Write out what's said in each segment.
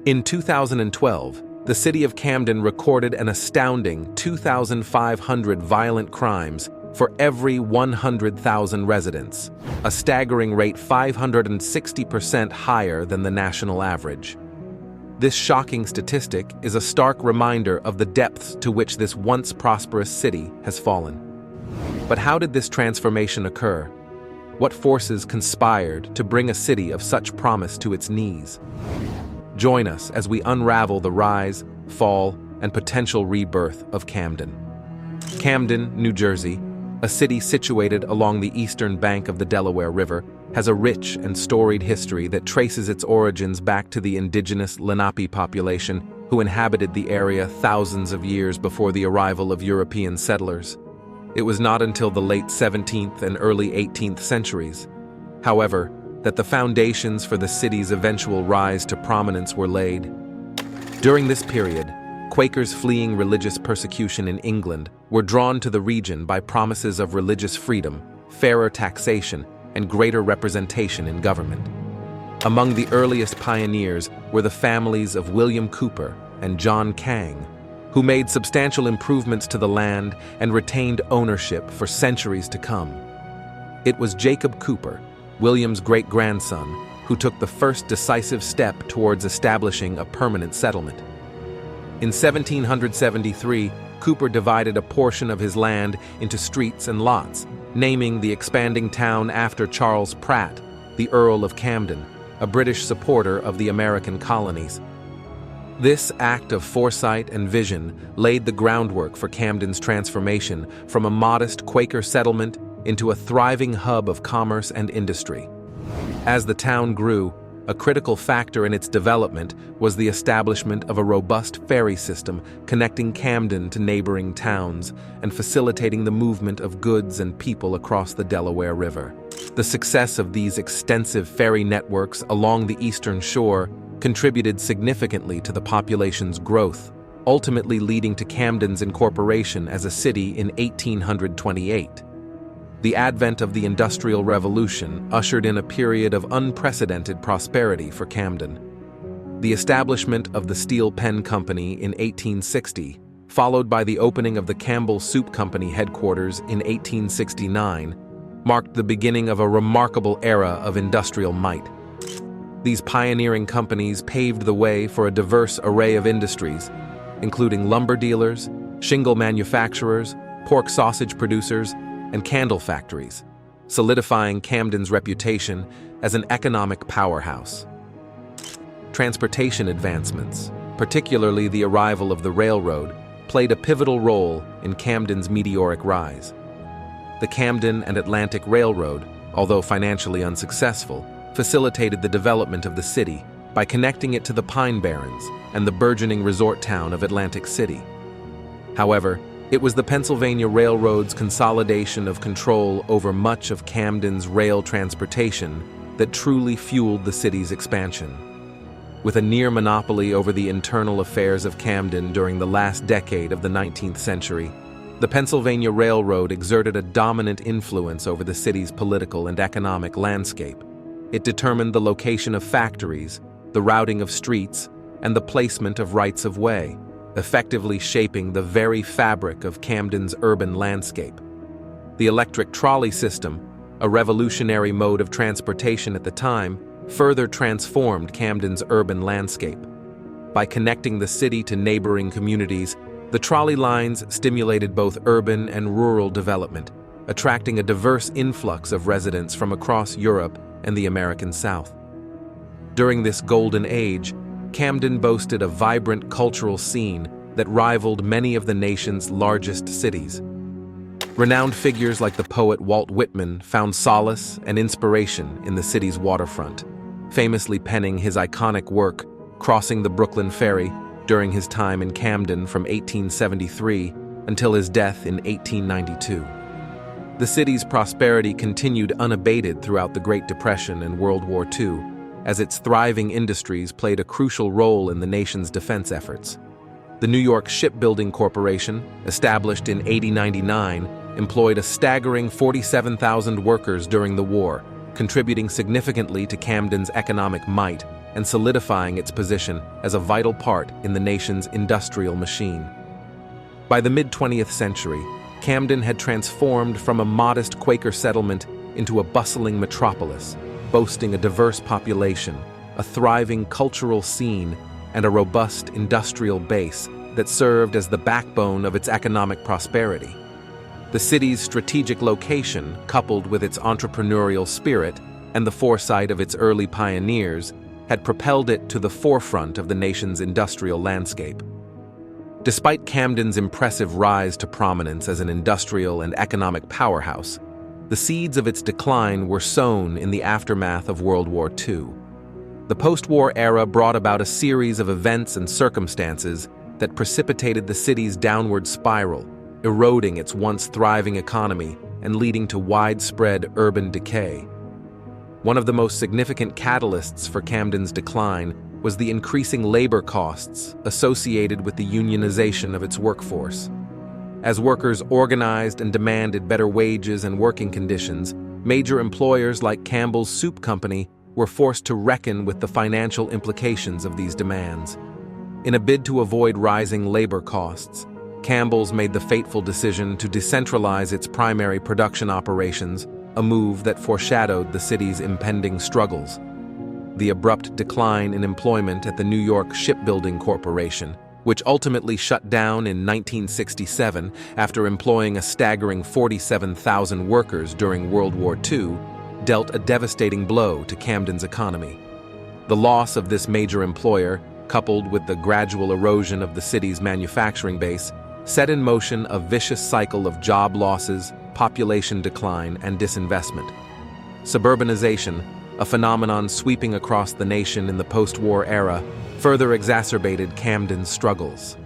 In 2012, the city of Camden recorded an astounding 2,500 violent crimes for every 100,000 residents, a staggering rate 560% higher than the national average. This shocking statistic is a stark reminder of the depths to which this once prosperous city has fallen. But how did this transformation occur? What forces conspired to bring a city of such promise to its knees? Join us as we unravel the rise, fall, and potential rebirth of Camden. Camden, New Jersey, a city situated along the eastern bank of the Delaware River, has a rich and storied history that traces its origins back to the indigenous Lenape population who inhabited the area thousands of years before the arrival of European settlers. It was not until the late 17th and early 18th centuries, however, that the foundations for the city's eventual rise to prominence were laid. During this period, Quakers fleeing religious persecution in England were drawn to the region by promises of religious freedom, fairer taxation, and greater representation in government. Among the earliest pioneers were the families of William Cooper and John Kang, who made substantial improvements to the land and retained ownership for centuries to come. It was Jacob Cooper, William's great-grandson, who took the first decisive step towards establishing a permanent settlement. In 1773, Cooper divided a portion of his land into streets and lots, naming the expanding town after Charles Pratt, the Earl of Camden, a British supporter of the American colonies. This act of foresight and vision laid the groundwork for Camden's transformation from a modest Quaker settlement into a thriving hub of commerce and industry. As the town grew, a critical factor in its development was the establishment of a robust ferry system connecting Camden to neighboring towns and facilitating the movement of goods and people across the Delaware River. The success of these extensive ferry networks along the eastern shore contributed significantly to the population's growth, ultimately leading to Camden's incorporation as a city in 1828. The advent of the Industrial Revolution ushered in a period of unprecedented prosperity for Camden. The establishment of the Steel Pen Company in 1860, followed by the opening of the Campbell Soup Company headquarters in 1869, marked the beginning of a remarkable era of industrial might. These pioneering companies paved the way for a diverse array of industries, including lumber dealers, shingle manufacturers, pork sausage producers, and candle factories, solidifying Camden's reputation as an economic powerhouse. Transportation advancements, particularly the arrival of the railroad, played a pivotal role in Camden's meteoric rise. The Camden and Atlantic Railroad, although financially unsuccessful, facilitated the development of the city by connecting it to the Pine Barrens and the burgeoning resort town of Atlantic City. However, it was the Pennsylvania Railroad's consolidation of control over much of Camden's rail transportation that truly fueled the city's expansion. With a near monopoly over the internal affairs of Camden during the last decade of the 19th century, the Pennsylvania Railroad exerted a dominant influence over the city's political and economic landscape. It determined the location of factories, the routing of streets, and the placement of rights of way, effectively shaping the very fabric of Camden's urban landscape. The electric trolley system, a revolutionary mode of transportation at the time, further transformed Camden's urban landscape. By connecting the city to neighboring communities, the trolley lines stimulated both urban and rural development, attracting a diverse influx of residents from across Europe and the American South. During this golden age, Camden boasted a vibrant cultural scene that rivaled many of the nation's largest cities. Renowned figures like the poet Walt Whitman found solace and inspiration in the city's waterfront, famously penning his iconic work, Crossing the Brooklyn Ferry, during his time in Camden from 1873 until his death in 1892. The city's prosperity continued unabated throughout the Great Depression and World War II, as its thriving industries played a crucial role in the nation's defense efforts. The New York Shipbuilding Corporation, established in 1899, employed a staggering 47,000 workers during the war, contributing significantly to Camden's economic might and solidifying its position as a vital part in the nation's industrial machine. By the mid-20th century, Camden had transformed from a modest Quaker settlement into a bustling metropolis, boasting a diverse population, a thriving cultural scene, and a robust industrial base that served as the backbone of its economic prosperity. The city's strategic location, coupled with its entrepreneurial spirit and the foresight of its early pioneers, had propelled it to the forefront of the nation's industrial landscape. Despite Camden's impressive rise to prominence as an industrial and economic powerhouse, the seeds of its decline were sown in the aftermath of World War II. The post-war era brought about a series of events and circumstances that precipitated the city's downward spiral, eroding its once thriving economy and leading to widespread urban decay. One of the most significant catalysts for Camden's decline was the increasing labor costs associated with the unionization of its workforce. As workers organized and demanded better wages and working conditions, major employers like Campbell's Soup Company were forced to reckon with the financial implications of these demands. In a bid to avoid rising labor costs, Campbell's made the fateful decision to decentralize its primary production operations, a move that foreshadowed the city's impending struggles. The abrupt decline in employment at the New York Shipbuilding Corporation, which ultimately shut down in 1967 after employing a staggering 47,000 workers during World War II, dealt a devastating blow to Camden's economy. The loss of this major employer, coupled with the gradual erosion of the city's manufacturing base, set in motion a vicious cycle of job losses, population decline, and disinvestment. Suburbanization, a phenomenon sweeping across the nation in the post-war era, further exacerbated Camden's struggles.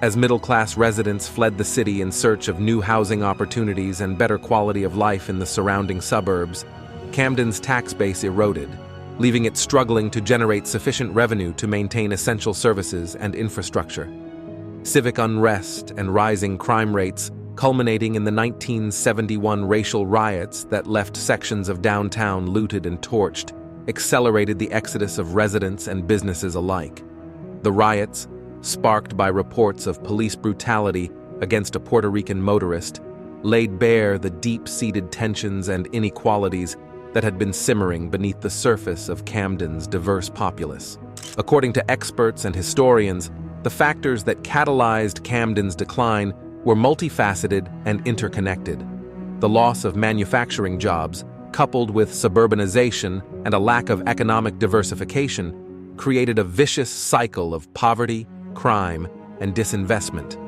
As middle-class residents fled the city in search of new housing opportunities and better quality of life in the surrounding suburbs, Camden's tax base eroded, leaving it struggling to generate sufficient revenue to maintain essential services and infrastructure. Civic unrest and rising crime rates, culminating in the 1971 racial riots that left sections of downtown looted and torched, accelerated the exodus of residents and businesses alike. The riots, sparked by reports of police brutality against a Puerto Rican motorist, laid bare the deep-seated tensions and inequalities that had been simmering beneath the surface of Camden's diverse populace. According to experts and historians, the factors that catalyzed Camden's decline were multifaceted and interconnected. The loss of manufacturing jobs, coupled with suburbanization and a lack of economic diversification, created a vicious cycle of poverty, crime, and disinvestment.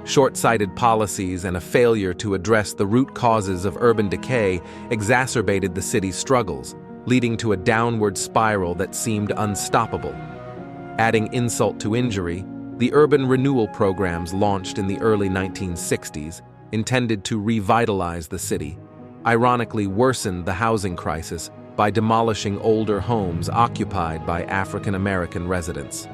Short-sighted policies and a failure to address the root causes of urban decay exacerbated the city's struggles, leading to a downward spiral that seemed unstoppable. Adding insult to injury, the urban renewal programs launched in the early 1960s, intended to revitalize the city, ironically worsened the housing crisis by demolishing older homes occupied by African American residents.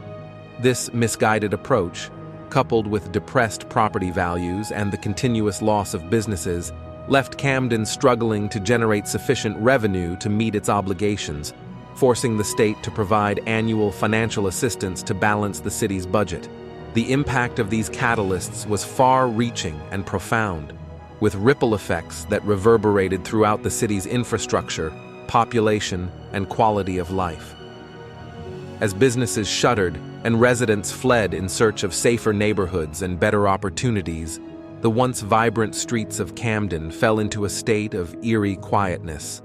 This misguided approach, coupled with depressed property values and the continuous loss of businesses, left Camden struggling to generate sufficient revenue to meet its obligations, forcing the state to provide annual financial assistance to balance the city's budget. The impact of these catalysts was far-reaching and profound, with ripple effects that reverberated throughout the city's infrastructure, population, and quality of life. As businesses shuttered and residents fled in search of safer neighborhoods and better opportunities, the once vibrant streets of Camden fell into a state of eerie quietness.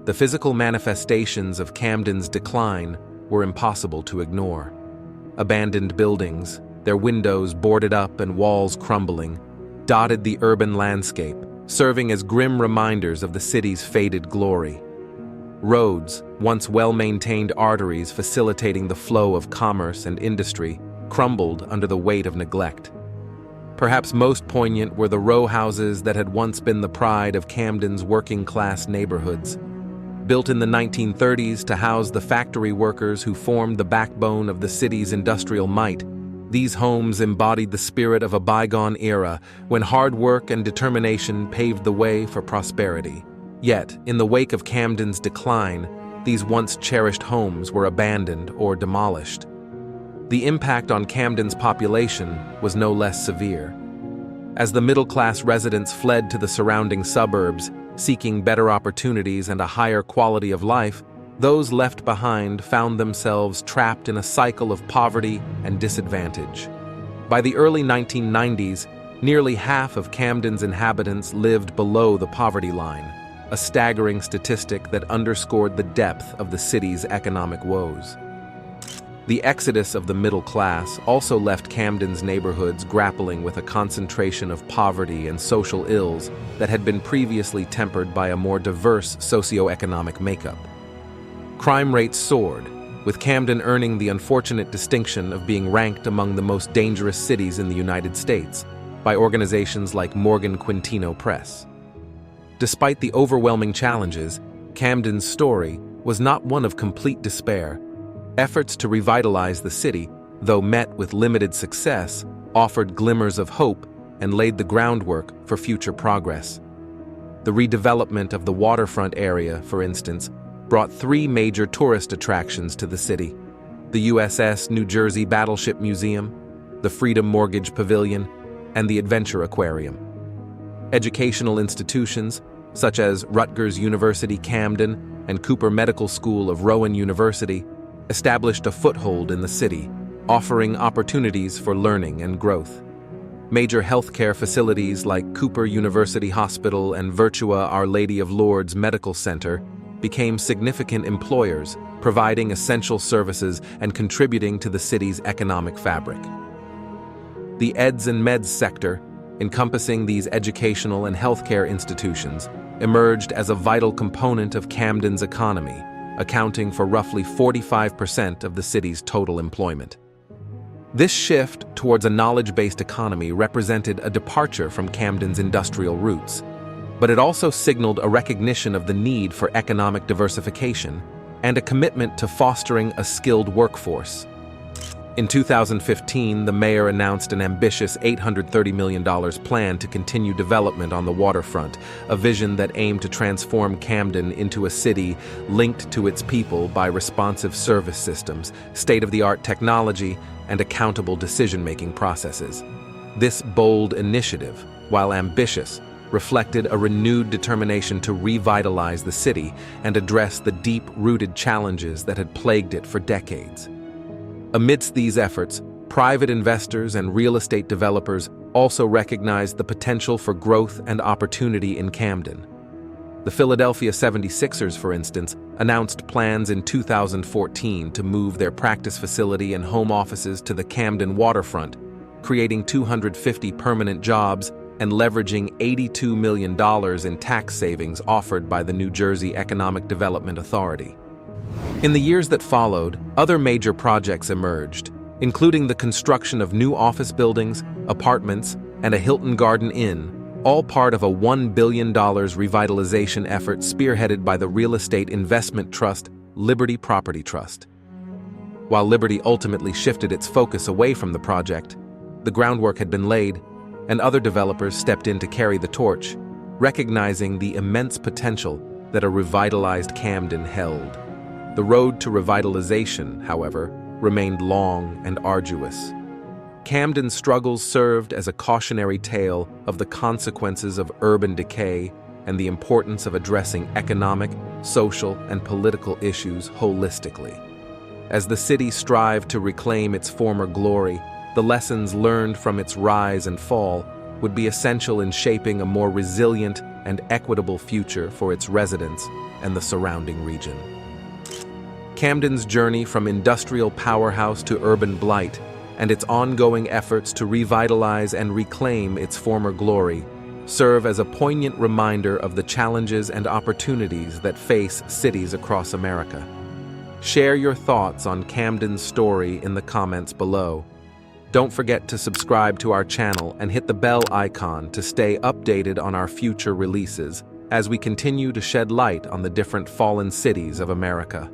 The physical manifestations of Camden's decline were impossible to ignore. Abandoned buildings, their windows boarded up and walls crumbling, dotted the urban landscape, serving as grim reminders of the city's faded glory. Roads, once well-maintained arteries facilitating the flow of commerce and industry, crumbled under the weight of neglect. Perhaps most poignant were the row houses that had once been the pride of Camden's working-class neighborhoods. Built in the 1930s to house the factory workers who formed the backbone of the city's industrial might, these homes embodied the spirit of a bygone era when hard work and determination paved the way for prosperity. Yet, in the wake of Camden's decline, these once cherished homes were abandoned or demolished. The impact on Camden's population was no less severe. As the middle-class residents fled to the surrounding suburbs, seeking better opportunities and a higher quality of life, those left behind found themselves trapped in a cycle of poverty and disadvantage. By the early 1990s, nearly half of Camden's inhabitants lived below the poverty line, a staggering statistic that underscored the depth of the city's economic woes. The exodus of the middle class also left Camden's neighborhoods grappling with a concentration of poverty and social ills that had been previously tempered by a more diverse socioeconomic makeup. Crime rates soared, with Camden earning the unfortunate distinction of being ranked among the most dangerous cities in the United States by organizations like Morgan Quintino Press. Despite the overwhelming challenges, Camden's story was not one of complete despair. Efforts to revitalize the city, though met with limited success, offered glimmers of hope and laid the groundwork for future progress. The redevelopment of the waterfront area, for instance, brought 3 major tourist attractions to the city: the USS New Jersey Battleship Museum, the Freedom Mortgage Pavilion, and the Adventure Aquarium. Educational institutions, such as Rutgers University Camden and Cooper Medical School of Rowan University, established a foothold in the city, offering opportunities for learning and growth. Major healthcare facilities like Cooper University Hospital and Virtua Our Lady of Lourdes Medical Center became significant employers, providing essential services and contributing to the city's economic fabric. The eds and meds sector, encompassing these educational and healthcare institutions, emerged as a vital component of Camden's economy, accounting for roughly 45% of the city's total employment. This shift towards a knowledge-based economy represented a departure from Camden's industrial roots, but it also signaled a recognition of the need for economic diversification and a commitment to fostering a skilled workforce. In 2015, the mayor announced an ambitious $830 million plan to continue development on the waterfront, a vision that aimed to transform Camden into a city linked to its people by responsive service systems, state-of-the-art technology, and accountable decision-making processes. This bold initiative, while ambitious, reflected a renewed determination to revitalize the city and address the deep-rooted challenges that had plagued it for decades. Amidst these efforts, private investors and real estate developers also recognized the potential for growth and opportunity in Camden. The Philadelphia 76ers, for instance, announced plans in 2014 to move their practice facility and home offices to the Camden waterfront, creating 250 permanent jobs and leveraging $82 million in tax savings offered by the New Jersey Economic Development Authority. In the years that followed, other major projects emerged, including the construction of new office buildings, apartments, and a Hilton Garden Inn, all part of a $1 billion revitalization effort spearheaded by the real estate investment trust Liberty Property Trust. While Liberty ultimately shifted its focus away from the project, the groundwork had been laid, and other developers stepped in to carry the torch, recognizing the immense potential that a revitalized Camden held. The road to revitalization, however, remained long and arduous. Camden's struggles served as a cautionary tale of the consequences of urban decay and the importance of addressing economic, social, and political issues holistically. As the city strived to reclaim its former glory, the lessons learned from its rise and fall would be essential in shaping a more resilient and equitable future for its residents and the surrounding region. Camden's journey from industrial powerhouse to urban blight, and its ongoing efforts to revitalize and reclaim its former glory, serve as a poignant reminder of the challenges and opportunities that face cities across America. Share your thoughts on Camden's story in the comments below. Don't forget to subscribe to our channel and hit the bell icon to stay updated on our future releases as we continue to shed light on the different fallen cities of America.